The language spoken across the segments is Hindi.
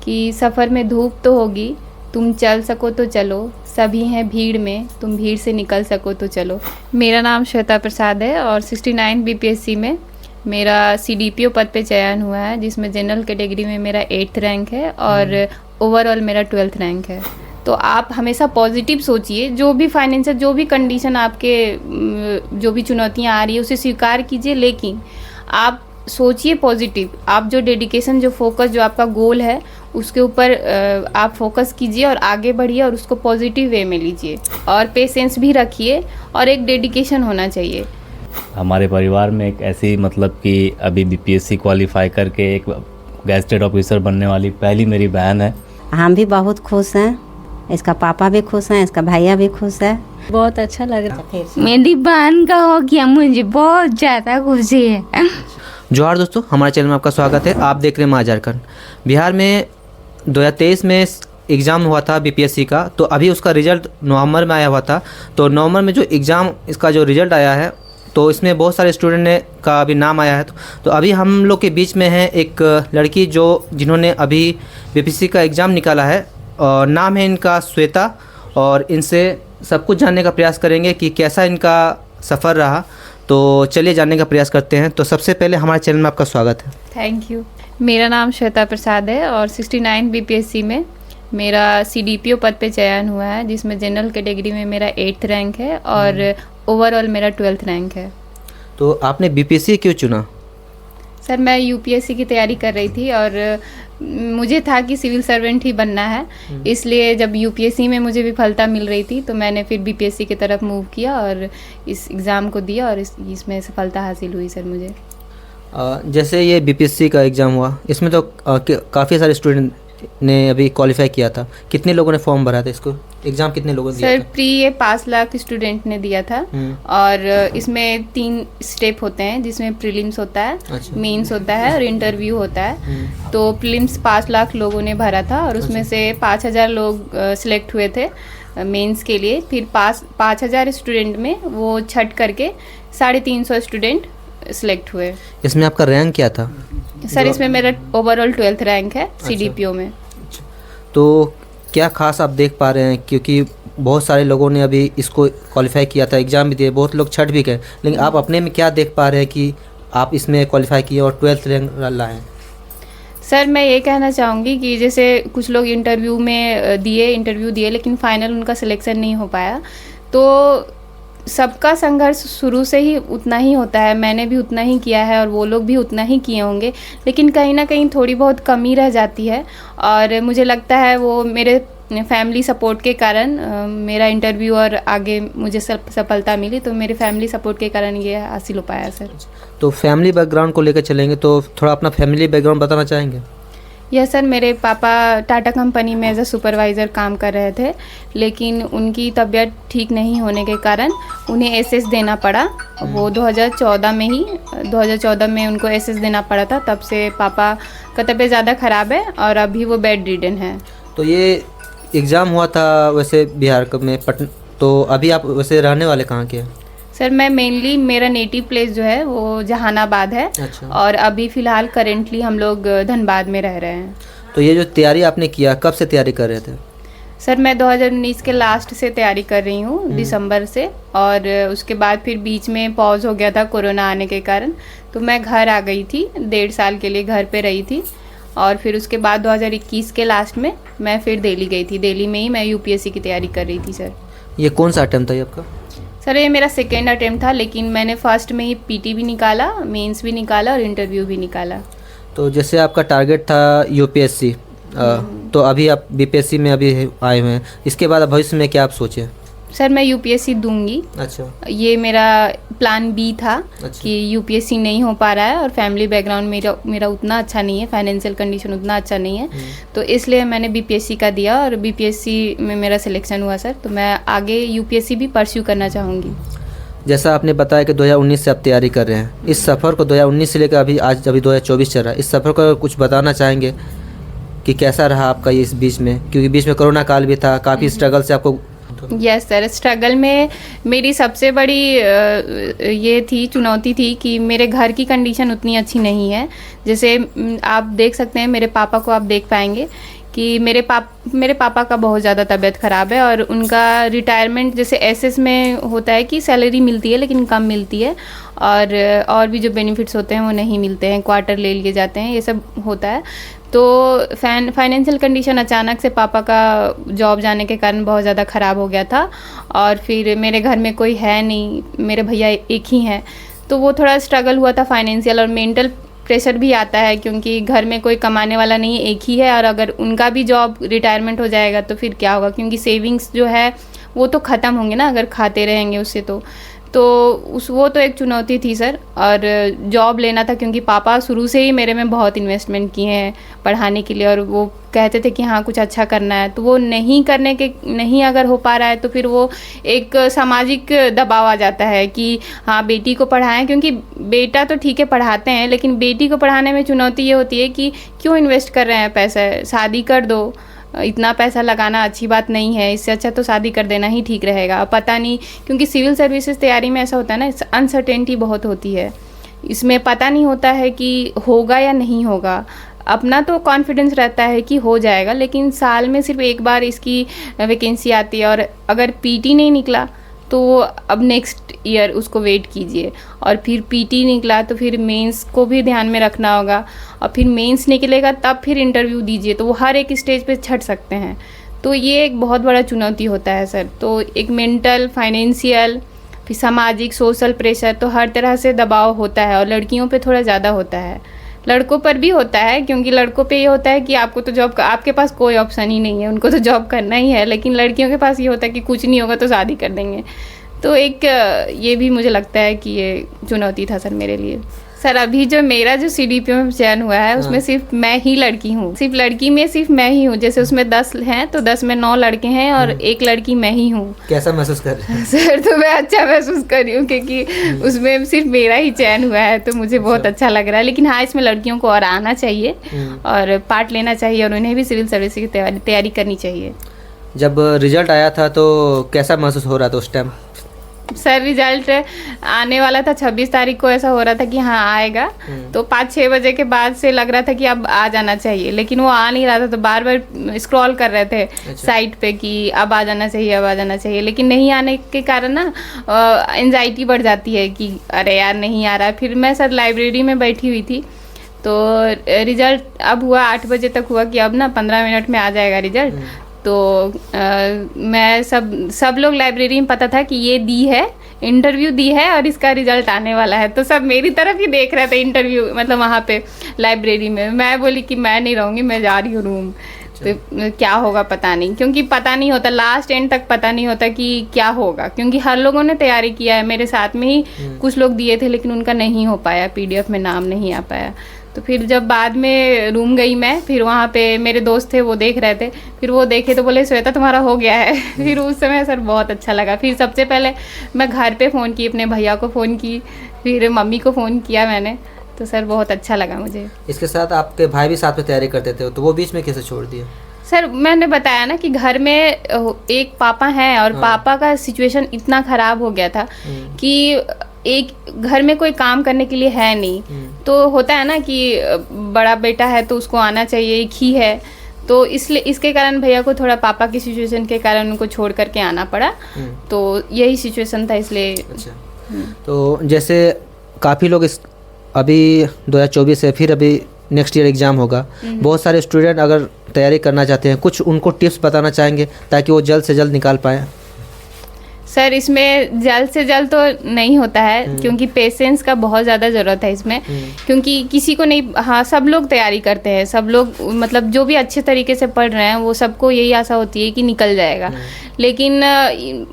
कि सफ़र में धूप तो होगी, तुम चल सको तो चलो, सभी हैं भीड़ में, तुम भीड़ से निकल सको तो चलो। मेरा नाम श्वेता प्रसाद है और 69 बीपीएससी में मेरा सीडीपीओ पद पे चयन हुआ है, जिसमें जनरल कैटेगरी में मेरा 8th रैंक है और ओवरऑल मेरा 12th रैंक है। तो आप हमेशा पॉजिटिव सोचिए, जो भी फाइनेंशियल जो भी कंडीशन आपके जो भी चुनौतियां आ रही है उसे स्वीकार कीजिए, लेकिन आप सोचिए पॉजिटिव। आप जो डेडिकेशन, जो फोकस, जो आपका गोल है उसके ऊपर आप फोकस कीजिए और आगे बढ़िए और उसको पॉजिटिव वे में लीजिए और पेशेंस भी रखिए और एक डेडिकेशन होना चाहिए। हमारे परिवार में एक ऐसी मतलब कि अभी बीपीएससी क्वालिफाई करके एक गैजेटेड ऑफिसर बनने वाली पहली मेरी बहन है। हम भी बहुत खुश हैं, इसका पापा भी खुश हैं, इसका भैया भी खुश है। बहुत अच्छा लग रहा है। मेरी बहन का हो गया, मुझे बहुत ज़्यादा खुशी है। जोहार दोस्तों, हमारे चैनल में आपका स्वागत है। आप देख रहे हैं माँ झारखंड। बिहार में 2023 में एग्ज़ाम हुआ था बीपीएससी का, तो अभी उसका रिज़ल्ट नवंबर में आया हुआ था। तो नवंबर में जो एग्ज़ाम इसका जो रिज़ल्ट आया है, तो इसमें बहुत सारे स्टूडेंट ने का अभी नाम आया है। तो अभी हम लोग के बीच में है एक लड़की जिन्होंने अभी बीपीएससी का एग्ज़ाम निकाला है, और नाम है इनका श्वेता। और इनसे सब कुछ जानने का प्रयास करेंगे कि कैसा इनका सफ़र रहा। तो चलिए जानने का प्रयास करते हैं। तो सबसे पहले हमारे चैनल में आपका स्वागत है। Thank you. मेरा नाम श्वेता प्रसाद है और 69 बीपीएससी में मेरा सीडीपीओ पद पे चयन हुआ है, जिसमें जनरल कैटेगरी में मेरा 8th रैंक है और ओवरऑल मेरा 12th रैंक है। तो आपने बीपीएससी क्यों चुना? सर, मैं यूपीएससी की तैयारी कर रही थी और मुझे था कि सिविल सर्वेंट ही बनना है, इसलिए जब यूपीएससी में मुझे विफलता मिल रही थी तो मैंने फिर बीपीएससी की तरफ मूव किया और इस एग्ज़ाम को दिया और इसमें सफलता हासिल हुई सर मुझे। जैसे ये बीपीएससी का एग्ज़ाम हुआ, इसमें तो काफ़ी सारे स्टूडेंट ने अभी क्वालिफाई किया था। कितने लोगों ने फॉर्म भरा था? इसको एग्ज़ाम कितने लोगों ने दिया सर था? प्री ये 5 लाख स्टूडेंट ने दिया था और इसमें 3 स्टेप होते हैं, जिसमें प्रीलिम्स होता है, अच्छा। मेंस होता है और इंटरव्यू होता है। तो प्रीलिम्स 5 लाख लोगों ने भरा था और उसमें से 5000 लोग सिलेक्ट हुए थे मेंस के लिए। फिर 5000 स्टूडेंट में वो छट करके 350 स्टूडेंट सिलेक्ट हुए। इसमें आपका रैंक क्या था? सर, इसमें मेरा ओवरऑल 12th रैंक है सीडीपीओ में। तो क्या खास आप देख पा रहे हैं, क्योंकि बहुत सारे लोगों ने अभी इसको क्वालिफाई किया था, एग्ज़ाम भी दिए, बहुत लोग छट भी गए, लेकिन आप अपने में क्या देख पा रहे हैं कि आप इसमें क्वालिफाई किए और 12th रैंक लाए? सर, मैं ये कहना चाहूँगी कि जैसे कुछ लोग इंटरव्यू दिए लेकिन फाइनल उनका सिलेक्शन नहीं हो पाया। तो सबका संघर्ष शुरू से ही उतना ही होता है, मैंने भी उतना ही किया है और वो लोग भी उतना ही किए होंगे, लेकिन कहीं ना कहीं थोड़ी बहुत कमी रह जाती है। और मुझे लगता है वो मेरे फैमिली सपोर्ट के कारण मेरा इंटरव्यू और आगे मुझे सफलता मिली, तो मेरे फैमिली सपोर्ट के कारण ये हासिल हो पाया सर। तो फैमिली बैकग्राउंड को लेकर चलेंगे, तो थोड़ा अपना फैमिली बैकग्राउंड बताना चाहेंगे? यस सर, मेरे पापा टाटा कंपनी में एज अ सुपरवाइज़र काम कर रहे थे, लेकिन उनकी तबीयत ठीक नहीं होने के कारण उन्हें एसएस देना पड़ा। वो 2014 में उनको एसएस देना पड़ा था। तब से पापा का तबीयत ज़्यादा ख़राब है और अभी वो बेड रिडन है। तो ये एग्ज़ाम हुआ था वैसे बिहार में तो अभी आप वैसे रहने वाले कहाँ के हैं? सर, मैं मेनली मेरा नेटिव प्लेस जो है वो जहानाबाद है। अच्छा। और अभी फ़िलहाल करेंटली हम लोग धनबाद में रह रहे हैं। तो ये जो तैयारी आपने किया, कब से तैयारी कर रहे थे? सर, मैं 2019 के लास्ट से तैयारी कर रही हूँ, दिसंबर से। और उसके बाद फिर बीच में पॉज हो गया था कोरोना आने के कारण, तो मैं घर आ गई थी, 1.5 साल के लिए घर पे रही थी। और फिर उसके बाद 2021 के लास्ट में मैं फिर दिल्ली गई थी। दिल्ली में ही मैं यूपीएससी की तैयारी कर रही थी सर। ये कौन सा अटेम्प्ट था ये आपका? सर, ये मेरा 2nd अटेम्प्ट था, लेकिन मैंने फर्स्ट में ही पीटी भी निकाला, मेंस भी निकाला और इंटरव्यू भी निकाला। तो जैसे आपका टारगेट था यूपीएससी, तो अभी आप बीपीएससी में अभी आए हुए हैं, इसके बाद भविष्य में क्या आप सोचे? सर, मैं यूपीएससी दूंगी। अच्छा। ये मेरा प्लान बी था। अच्छा। कि यूपीएससी नहीं हो पा रहा है और फैमिली बैकग्राउंड मेरा उतना अच्छा नहीं है, फाइनेंशियल कंडीशन उतना अच्छा नहीं है, तो इसलिए मैंने बीपीएससी का दिया और बीपीएससी में मेरा सिलेक्शन हुआ सर। तो मैं आगे यूपीएससी भी परस्यू करना चाहूँगी। जैसा आपने बताया कि 2019 से आप तैयारी कर रहे हैं, इस सफ़र को 2019 से लेकर अभी 2024 चल रहा है, इस सफ़र को कुछ बताना चाहेंगे कि कैसा रहा आपका ये इस बीच में? क्योंकि बीच में कोरोना काल भी था, काफ़ी स्ट्रगल से आपको यस सर, स्ट्रगल में मेरी सबसे बड़ी ये थी, चुनौती थी कि मेरे घर की कंडीशन उतनी अच्छी नहीं है। जैसे आप देख सकते हैं, मेरे पापा को आप देख पाएंगे कि मेरे पापा का बहुत ज़्यादा तबीयत ख़राब है और उनका रिटायरमेंट जैसे एसएस में होता है कि सैलरी मिलती है लेकिन कम मिलती है, और भी जो बेनिफिट्स होते हैं वो नहीं मिलते हैं, क्वार्टर ले लिए जाते हैं, ये सब होता है। तो फाइनेंशियल कंडीशन अचानक से पापा का जॉब जाने के कारण बहुत ज़्यादा ख़राब हो गया था, और फिर मेरे घर में कोई है नहीं, मेरे भैया एक ही हैं, तो वो थोड़ा स्ट्रगल हुआ था फाइनेंशियल, और मेंटल प्रेशर भी आता है क्योंकि घर में कोई कमाने वाला नहीं है, एक ही है, और अगर उनका भी जॉब रिटायरमेंट हो जाएगा तो फिर क्या होगा, क्योंकि सेविंग्स जो है वो तो ख़त्म होंगे ना अगर खाते रहेंगे उससे। तो वो तो एक चुनौती थी सर। और जॉब लेना था क्योंकि पापा शुरू से ही मेरे में बहुत इन्वेस्टमेंट किए हैं पढ़ाने के लिए, और वो कहते थे कि हाँ कुछ अच्छा करना है, तो वो नहीं अगर हो पा रहा है तो फिर वो एक सामाजिक दबाव आ जाता है कि हाँ बेटी को पढ़ाएं, क्योंकि बेटा तो ठीक है पढ़ाते हैं, लेकिन बेटी को पढ़ाने में चुनौती ये होती है कि क्यों इन्वेस्ट कर रहे हैं पैसा, शादी कर दो, इतना पैसा लगाना अच्छी बात नहीं है, इससे अच्छा तो शादी कर देना ही ठीक रहेगा। पता नहीं, क्योंकि सिविल सर्विसेज तैयारी में ऐसा होता है ना, अनसर्टेनिटी बहुत होती है, इसमें पता नहीं होता है कि होगा या नहीं होगा। अपना तो कॉन्फिडेंस रहता है कि हो जाएगा, लेकिन साल में सिर्फ एक बार इसकी वैकेंसी आती है, और अगर पीटी नहीं निकला तो अब नेक्स्ट ईयर उसको वेट कीजिए, और फिर पीटी निकला तो फिर मेंस को भी ध्यान में रखना होगा, और फिर मेंस निकलेगा तब फिर इंटरव्यू दीजिए, तो वो हर एक स्टेज पे छट सकते हैं। तो ये एक बहुत बड़ा चुनौती होता है सर। तो एक मेंटल, फाइनेंशियल, फिर सामाजिक, सोशल प्रेशर, तो हर तरह से दबाव होता है, और लड़कियों पे थोड़ा ज़्यादा होता है, लड़कों पर भी होता है, क्योंकि लड़कों पे ये होता है कि आपको तो जॉब, आपके पास कोई ऑप्शन ही नहीं है, उनको तो जॉब करना ही है, लेकिन लड़कियों के पास ये होता है कि कुछ नहीं होगा तो शादी कर देंगे। तो एक ये भी मुझे लगता है कि ये चुनौती था सर मेरे लिए। सर अभी जो मेरा जो CDPO में चयन हुआ है उसमें सिर्फ मैं ही लड़की हूँ, सिर्फ लड़की में सिर्फ मैं ही हूँ। जैसे उसमें 10 हैं तो 10 में 9 लड़के हैं और एक लड़की मैं ही हूँ। कैसा महसूस कर रहे हैं? सर तो मैं अच्छा महसूस कर रही हूँ क्योंकि उसमें सिर्फ मेरा ही चयन हुआ है, तो मुझे बहुत अच्छा लग रहा है। लेकिन हाँ, इसमें लड़कियों को और आना चाहिए और पार्ट लेना चाहिए, और उन्हें भी सिविल सर्विस की तैयारी करनी चाहिए। जब रिजल्ट आया था तो कैसा महसूस हो रहा था उस टाइम? सर रिजल्ट आने वाला था 26 तारीख को, ऐसा हो रहा था कि हाँ आएगा, तो 5-6 बजे के बाद से लग रहा था कि अब आ जाना चाहिए, लेकिन वो आ नहीं रहा था। तो बार बार स्क्रॉल कर रहे थे साइट पे कि अब आ जाना चाहिए, अब आ जाना चाहिए, लेकिन नहीं आने के कारण ना एंजाइटी बढ़ जाती है कि अरे यार नहीं आ रहा। फिर मैं सर लाइब्रेरी में बैठी हुई थी, तो रिजल्ट अब हुआ 8 बजे तक हुआ कि अब ना 15 मिनट में आ जाएगा रिजल्ट। तो मैं सब लोग लाइब्रेरी में पता था कि ये दी है, इंटरव्यू दी है और इसका रिजल्ट आने वाला है, तो सब मेरी तरफ ही देख रहे थे इंटरव्यू, मतलब वहाँ पे लाइब्रेरी में। मैं बोली कि मैं नहीं रहूँगी, मैं जा रही हूँ रूम। तो क्या होगा पता नहीं, क्योंकि पता नहीं होता, लास्ट एंड तक पता नहीं होता कि क्या होगा, क्योंकि हर लोगों ने तैयारी किया है। मेरे साथ में ही कुछ लोग दिए थे लेकिन उनका नहीं हो पाया, PDF में नाम नहीं आ पाया। तो फिर जब बाद में रूम गई मैं, फिर वहाँ पे मेरे दोस्त थे वो देख रहे थे, फिर वो देखे तो बोले श्वेता तुम्हारा हो गया है। फिर उस समय सर बहुत अच्छा लगा। फिर सबसे पहले मैं घर पे फ़ोन की, अपने भैया को फ़ोन की, फिर मम्मी को फ़ोन किया मैंने, तो सर बहुत अच्छा लगा मुझे। इसके साथ आपके भाई भी साथ में तैयारी करते थे, तो वो बीच में कैसे छोड़ दिए? सर मैंने बताया ना कि घर में एक पापा हैं और पापा का सिचुएशन इतना ख़राब हो गया था कि एक घर में कोई काम करने के लिए है नहीं। तो होता है ना कि बड़ा बेटा है तो उसको आना चाहिए, एक ही है, तो इसलिए इसके कारण भैया को थोड़ा पापा की सिचुएशन के कारण उनको छोड़ करके आना पड़ा। तो यही सिचुएशन था, इसलिए। अच्छा, तो जैसे काफ़ी लोग इस अभी 2024 है, फिर अभी नेक्स्ट ईयर एग्ज़ाम होगा, बहुत सारे स्टूडेंट अगर तैयारी करना चाहते हैं, कुछ उनको टिप्स बताना चाहेंगे ताकि वो जल्द से जल्द निकाल पाएँ? सर इसमें जल्द से जल्द तो नहीं होता है, क्योंकि पेशेंस का बहुत ज़्यादा ज़रूरत है इसमें, क्योंकि किसी को नहीं, हाँ सब लोग तैयारी करते हैं, सब लोग मतलब जो भी अच्छे तरीके से पढ़ रहे हैं वो सबको यही आशा होती है कि निकल जाएगा। लेकिन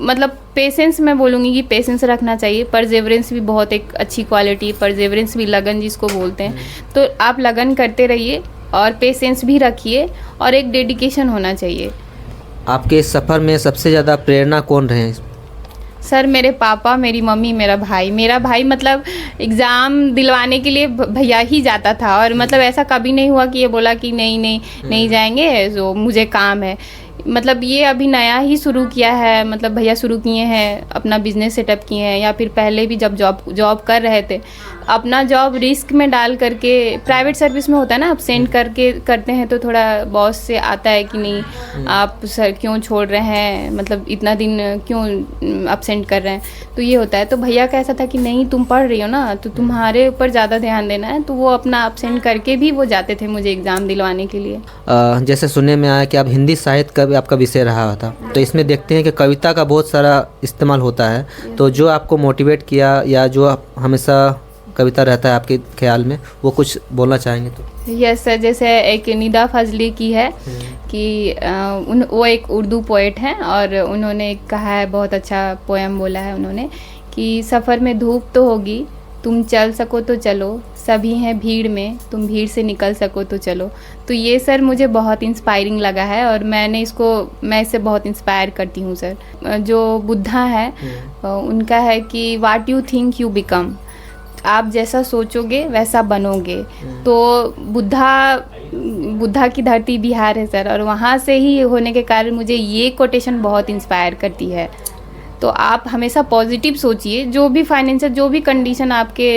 मतलब पेशेंस, मैं बोलूँगी कि पेशेंस रखना चाहिए। परसेवरेंस भी बहुत एक अच्छी क्वालिटी, परसेवरेंस भी, लगन जिसको बोलते हैं, तो आप लगन करते रहिए और पेशेंस भी रखिए और एक डेडिकेशन होना चाहिए। आपके इस सफ़र में सबसे ज़्यादा प्रेरणा कौन रहे? सर मेरे पापा, मेरी मम्मी, मेरा भाई। मेरा भाई मतलब एग्ज़ाम दिलवाने के लिए भैया ही जाता था, और मतलब ऐसा कभी नहीं हुआ कि ये बोला कि नहीं जाएंगे, जो मुझे काम है। मतलब ये अभी नया ही शुरू किया है, मतलब भैया शुरू किए हैं, अपना बिजनेस सेटअप किए हैं, या फिर पहले भी जब जॉब कर रहे थे अपना जॉब रिस्क में डाल करके, प्राइवेट सर्विस में होता है ना, आप सेंड करके करते हैं तो थोड़ा बॉस से आता है कि नहीं आप सर क्यों छोड़ रहे हैं, मतलब इतना दिन क्यों absent कर रहे हैं, तो ये होता है। तो भैया का ऐसा था कि नहीं तुम पढ़ रही हो ना, तो तुम्हारे ऊपर ज़्यादा ध्यान देना है, तो वो अपना absent करके भी वो जाते थे मुझे एग्ज़ाम दिलवाने के लिए। जैसे सुनने में आया कि आप हिंदी साहित्य का भी आपका विषय रहा था, तो इसमें देखते हैं कि कविता का बहुत सारा इस्तेमाल होता है, तो जो आपको मोटिवेट किया या जो आप हमेशा कविता रहता है आपके ख्याल में, वो कुछ बोलना चाहेंगे तो? यस सर, जैसे एक निदा फजली की है कि वो एक उर्दू पोएट हैं और उन्होंने कहा है, बहुत अच्छा पोएम बोला है उन्होंने कि सफ़र में धूप तो होगी, तुम चल सको तो चलो, सभी हैं भीड़ में, तुम भीड़ से निकल सको तो चलो। तो ये सर मुझे बहुत इंस्पायरिंग लगा है और मैं इससे बहुत इंस्पायर करती हूँ सर। जो बुद्धा है उनका है कि what you think you become, आप जैसा सोचोगे वैसा बनोगे। तो बुद्धा की धरती बिहार है सर, और वहाँ से ही होने के कारण मुझे ये कोटेशन बहुत इंस्पायर करती है। तो आप हमेशा पॉजिटिव सोचिए, जो भी फाइनेंशियल जो भी कंडीशन आपके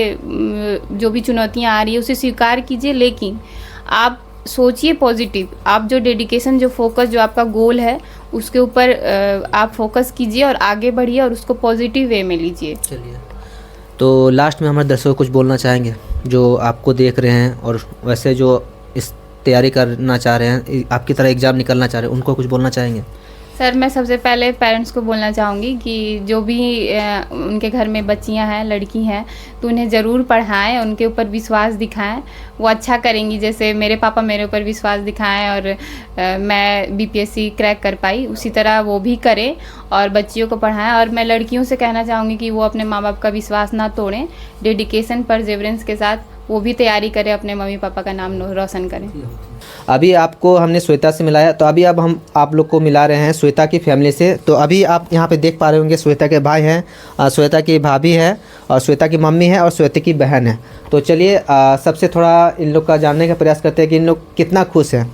जो भी चुनौतियाँ आ रही है उसे स्वीकार कीजिए, लेकिन आप सोचिए पॉजिटिव। आप जो डेडिकेशन, जो फोकस, जो आपका गोल है उसके ऊपर आप फोकस कीजिए और आगे बढ़िए और उसको पॉजिटिव वे में लीजिए। चलिए, तो लास्ट में हमारे दर्शकों को कुछ बोलना चाहेंगे जो आपको देख रहे हैं और वैसे जो इस तैयारी करना चाह रहे हैं, आपकी तरह एग्ज़ाम निकलना चाह रहे हैं, उनको कुछ बोलना चाहेंगे? सर मैं सबसे पहले पेरेंट्स को बोलना चाहूँगी कि जो भी उनके घर में बच्चियां हैं, लड़की हैं, तो उन्हें ज़रूर पढ़ाएं, उनके ऊपर विश्वास दिखाएं, वो अच्छा करेंगी। जैसे मेरे पापा मेरे ऊपर विश्वास दिखाएं और मैं बीपीएससी क्रैक कर पाई, उसी तरह वो भी करें और बच्चियों को पढ़ाएं। और मैं लड़कियों से कहना चाहूँगी कि वो अपने माँ बाप का विश्वास ना तोड़ें, डेडिकेशन परसेवरेंस के साथ वो भी तैयारी करें, अपने मम्मी पापा का नाम रोशन करें। अभी आपको हमने श्वेता से मिलाया, तो अभी अब हम आप लोग को मिला रहे हैं श्वेता की फैमिली से। तो अभी आप यहाँ पे देख पा रहे होंगे श्वेता के भाई हैं, श्वेता की भाभी है और श्वेता की मम्मी है और श्वेता की बहन है। तो चलिए सबसे थोड़ा इन लोग का जानने का प्रयास करते हैं कि इन लोग कितना खुश हैं।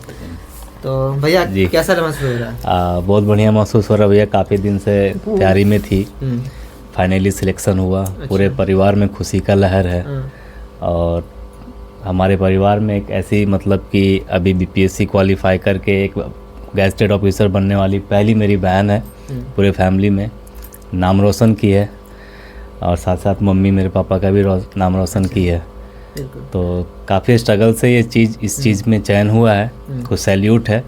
तो भैया कैसा महसूस हो रहा है? बहुत बढ़िया महसूस हो रहा है भैया, काफ़ी दिन से तैयारी में थी, फाइनली सिलेक्शन हुआ। पूरे परिवार में खुशी का लहर है और हमारे परिवार में एक ऐसी मतलब कि अभी बीपीएससी क्वालिफाई करके एक गैजेटेड ऑफिसर बनने वाली पहली मेरी बहन है, पूरे फैमिली में नाम रोशन की है और साथ साथ मम्मी मेरे पापा का भी नाम रोशन की है। तो काफ़ी स्ट्रगल से ये चीज़ इस चीज़ में चयन हुआ है, कुछ सैल्यूट है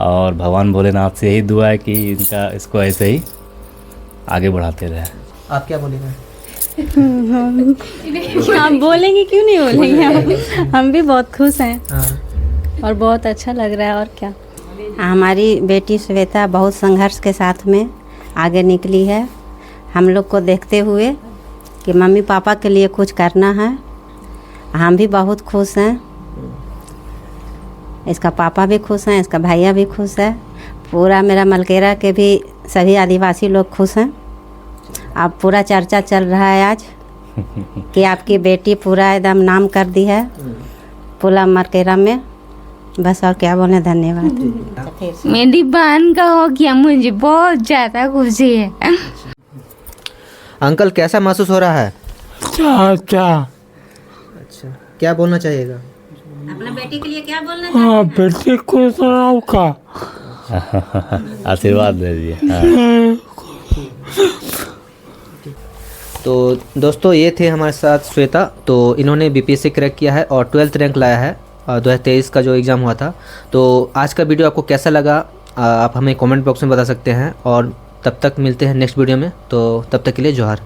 और भगवान भोलेनाथ से यही दुआ है कि इसको ऐसे ही आगे बढ़ाते रहे। आप क्या बोलेंगे? आप बोलेंगे, क्यों नहीं बोलेंगे? हम भी बहुत खुश हैं और बहुत अच्छा लग रहा है। और क्या, हमारी बेटी श्वेता बहुत संघर्ष के साथ में आगे निकली है, हम लोग को देखते हुए कि मम्मी पापा के लिए कुछ करना है। हम भी बहुत खुश हैं, इसका पापा भी खुश हैं, इसका भैया भी खुश है, पूरा मेरा मलकेरा के भी सभी आदिवासी लोग खुश हैं। अब पूरा चर्चा चल रहा है आज कि आपकी बेटी पूरा एकदम नाम कर दी है पूरा मलकेरा में। बस और क्या बोले, धन्यवाद। मेरी बहन का हो गया, मुझे बहुत ज़्यादा खुशी है। अंकल कैसा महसूस हो रहा है? अच्छा, क्या बोलना चाहिएगा? अपना बेटी के लिए क्या बोलना? हाँ, बेटी को सुनाओ का आशीर्वाद दे दिए। तो दोस्तों ये थे हमारे साथ श्वेता, तो इन्होंने बीपीएससी क्रैक किया है और 12th रैंक लाया है 2023 का जो एग्ज़ाम हुआ था। तो आज का वीडियो आपको कैसा लगा आप हमें कमेंट बॉक्स में बता सकते हैं और तब तक मिलते हैं नेक्स्ट वीडियो में। तो तब तक के लिए जोहार।